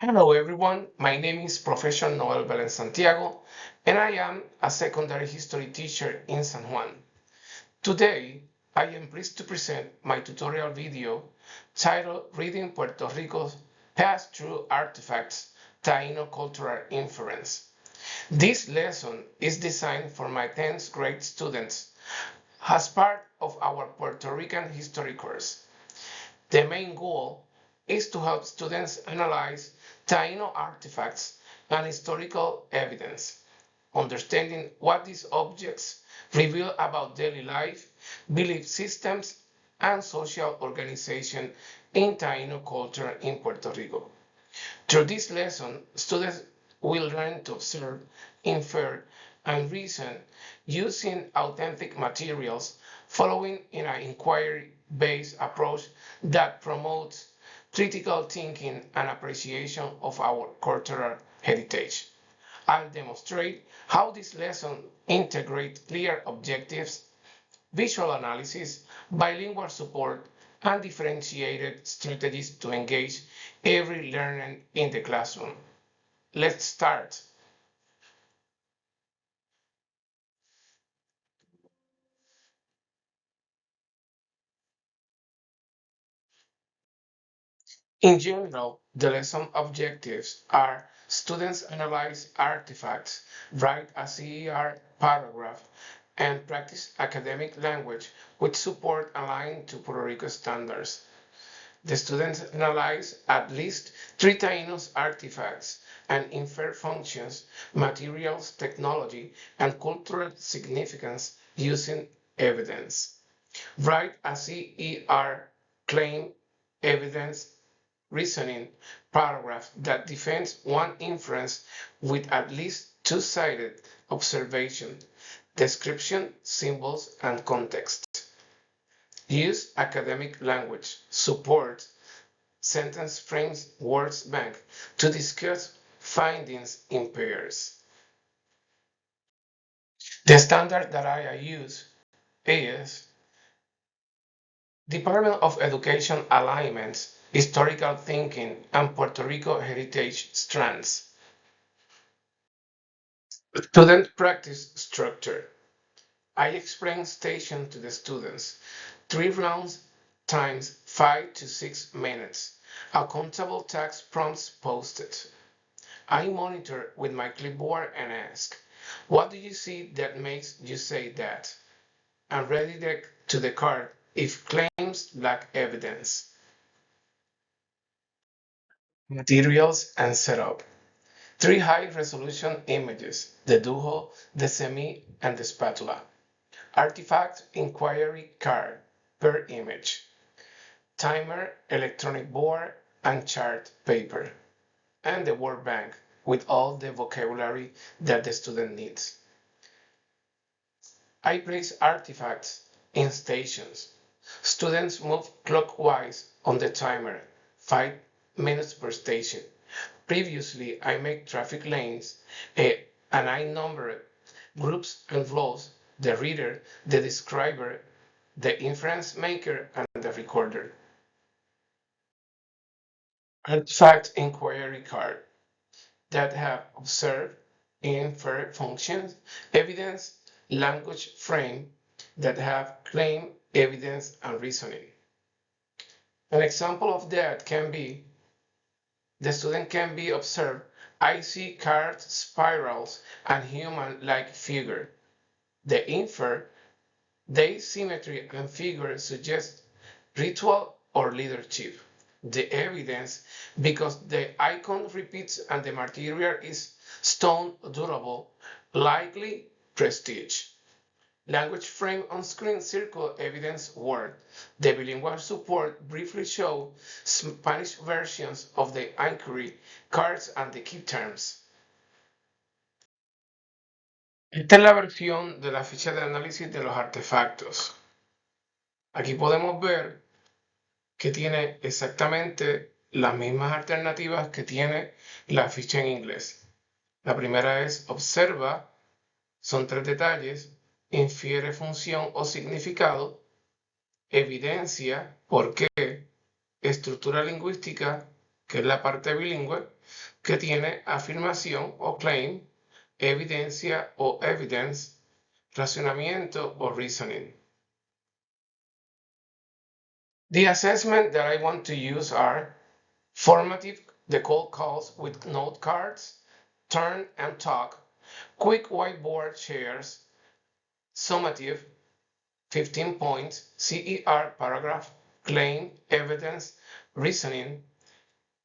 Hello everyone, my name is Professor Noel Belen Santiago and I am a secondary history teacher in San Juan. Today, I am pleased to present my tutorial video titled Reading Puerto Rico's Pass-Through Artifacts, Taíno Cultural Inference. This lesson is designed for my 10th grade students as part of our Puerto Rican history course. The main goal is to help students analyze Taino artifacts and historical evidence, understanding what these objects reveal about daily life, belief systems, and social organization in Taino culture in Puerto Rico. Through this lesson, students will learn to observe, infer, and reason using authentic materials, following in an inquiry-based approach that promotes critical thinking and appreciation of our cultural heritage. I'll demonstrate how this lesson integrates clear objectives, visual analysis, bilingual support, and differentiated strategies to engage every learner in the classroom. Let's start. In general, the lesson objectives are students analyze artifacts, write a CER paragraph, and practice academic language with support aligned to Puerto Rico standards. The students analyze at least three Taínos artifacts and infer functions, materials, technology, and cultural significance using evidence. Write a CER claim, evidence, reasoning paragraph that defends one inference with at least two-sided observation, description, symbols, and context. Use academic language, support, sentence frames, words bank to discuss findings in pairs. The standard that I use is Department of Education Alignments, Historical Thinking, and Puerto Rico Heritage Strands. Student practice structure. I explain station to the students. 3 rounds times 5 to 6 minutes. Accountable task prompts posted. I monitor with my clipboard and ask, what do you see that makes you say that? And redirect to the card if claims lack evidence. Materials and setup. 3 high-resolution images, the Duo, the Semi, and the Spatula. Artifact inquiry card per image. Timer, electronic board, and chart paper. And the word bank with all the vocabulary that the student needs. I place artifacts in stations. Students move clockwise on the timer, 5 minutes per station. Previously, I make traffic lanes and I number groups and flows, the reader, the describer, the inference maker, and the recorder. Artifact inquiry card that have observed, infer functions, evidence, language frame that have claim, evidence, and reasoning. An example of that can be the student can be observed. I see card spirals and human-like figure. The infer, the symmetry and figure suggest ritual or leadership. The evidence, because the icon repeats and the material is stone durable, likely prestige. Language frame on screen circle evidence word. The bilingual support briefly show Spanish versions of the inquiry cards and the key terms. Esta es la versión de la ficha de análisis de los artefactos. Aquí podemos ver que tiene exactamente las mismas alternativas que tiene la ficha en inglés. La primera es observa, son 3 detalles, infiere función o significado, evidencia, por qué, estructura lingüística que es la parte bilingüe, que tiene afirmación o claim, evidencia o evidence, razonamiento o reasoning. The assessment that I want to use are formative, the cold calls with note cards, turn and talk, quick whiteboard shares, summative, 15 points, CER paragraph, claim, evidence, reasoning,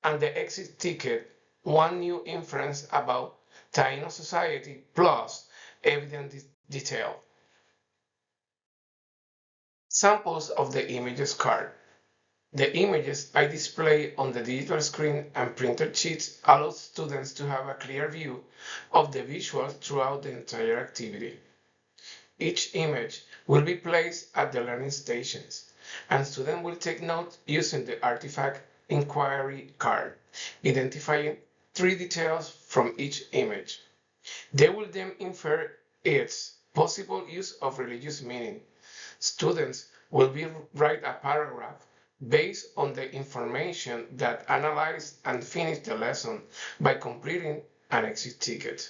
and the exit ticket, one new inference about Taino society plus evidence detail. Samples of the images card. The images I display on the digital screen and printed sheets allow students to have a clear view of the visuals throughout the entire activity. Each image will be placed at the learning stations, and students will take notes using the artifact inquiry card, identifying 3 details from each image. They will then infer its possible use of religious meaning. Students will write a paragraph based on the information that analyzed and finished the lesson by completing an exit ticket.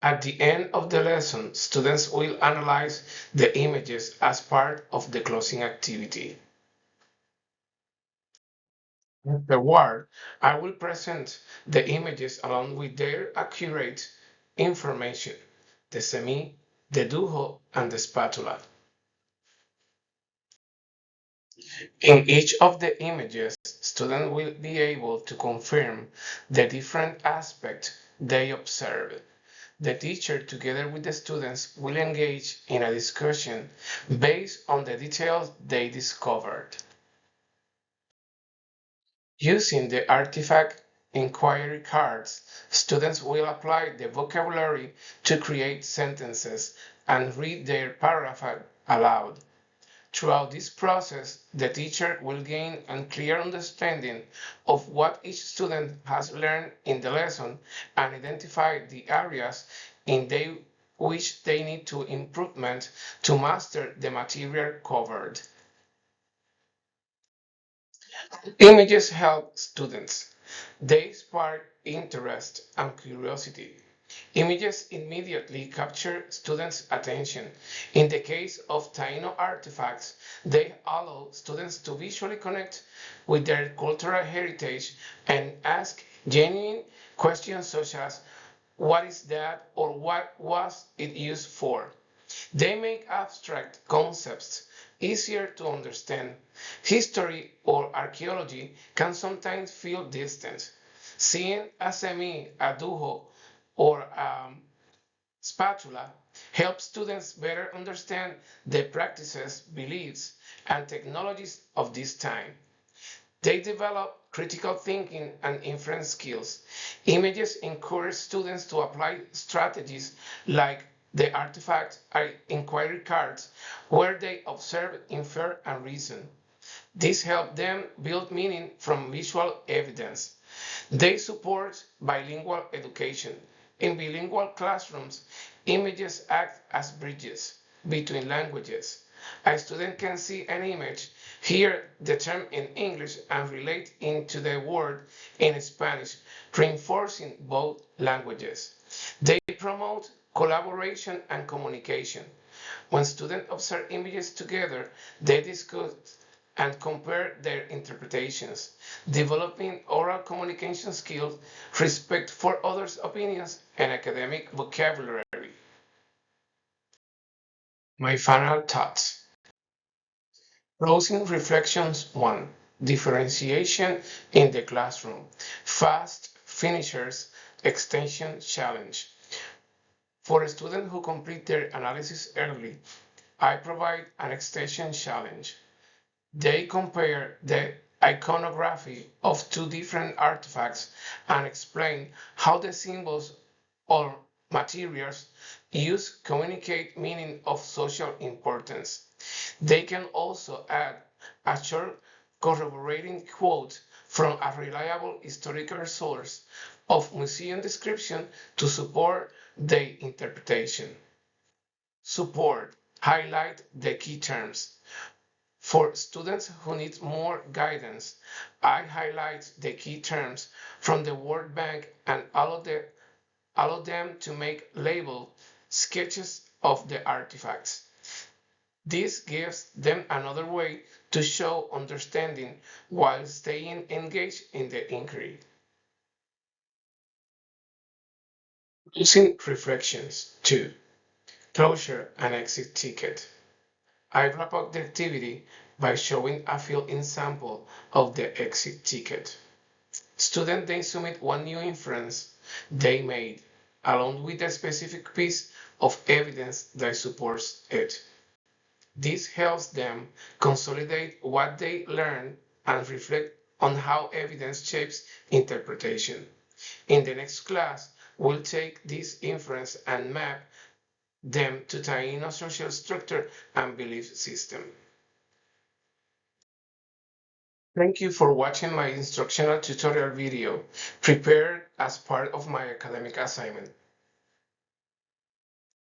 At the end of the lesson, students will analyze the images as part of the closing activity. Afterward, I will present the images along with their accurate information, the semi, the dujo, and the spatula. In each of the images, students will be able to confirm the different aspects they observed. The teacher, together with the students, will engage in a discussion based on the details they discovered. Using the artifact inquiry cards, students will apply the vocabulary to create sentences and read their paragraph aloud. Throughout this process, the teacher will gain a clear understanding of what each student has learned in the lesson and identify the areas in which they need to improvement to master the material covered. Images help students. They spark interest and curiosity. Images immediately capture students' attention. In the case of Taino artifacts, they allow students to visually connect with their cultural heritage and ask genuine questions such as, what is that, or what was it used for? They make abstract concepts easier to understand. History or archaeology can sometimes feel distant. Seeing a semi, a dujo, or spatula helps students better understand the practices, beliefs, and technologies of this time. They develop critical thinking and inference skills. Images encourage students to apply strategies like the artifact inquiry cards, where they observe, infer, and reason. This helps them build meaning from visual evidence. They support bilingual education. In bilingual classrooms, images act as bridges between languages. A student can see an image, hear the term in English, and relate into the word in Spanish, reinforcing both languages. They promote collaboration and communication. When students observe images together, they discuss and compare their interpretations, developing oral communication skills, respect for others' opinions, and academic vocabulary. My final thoughts. Closing reflections 1. Differentiation in the classroom. Fast finishers extension challenge. For students who complete their analysis early, I provide an extension challenge. They compare the iconography of 2 different artifacts and explain how the symbols or materials used communicate meaning of social importance. They can also add a short corroborating quote from a reliable historical source of museum description to support their interpretation. Support. Highlight the key terms. For students who need more guidance, I highlight the key terms from the World Bank and allow them to make labeled sketches of the artifacts. This gives them another way to show understanding while staying engaged in the inquiry. Using reflections 2. Closure and exit ticket. I wrap up the activity by showing a fill-in sample of the exit ticket. Students then submit one new inference they made, along with a specific piece of evidence that supports it. This helps them consolidate what they learned and reflect on how evidence shapes interpretation. In the next class, we'll take this inference and map them to Taino social structure and belief system. Thank you for watching my instructional tutorial video prepared as part of my academic assignment.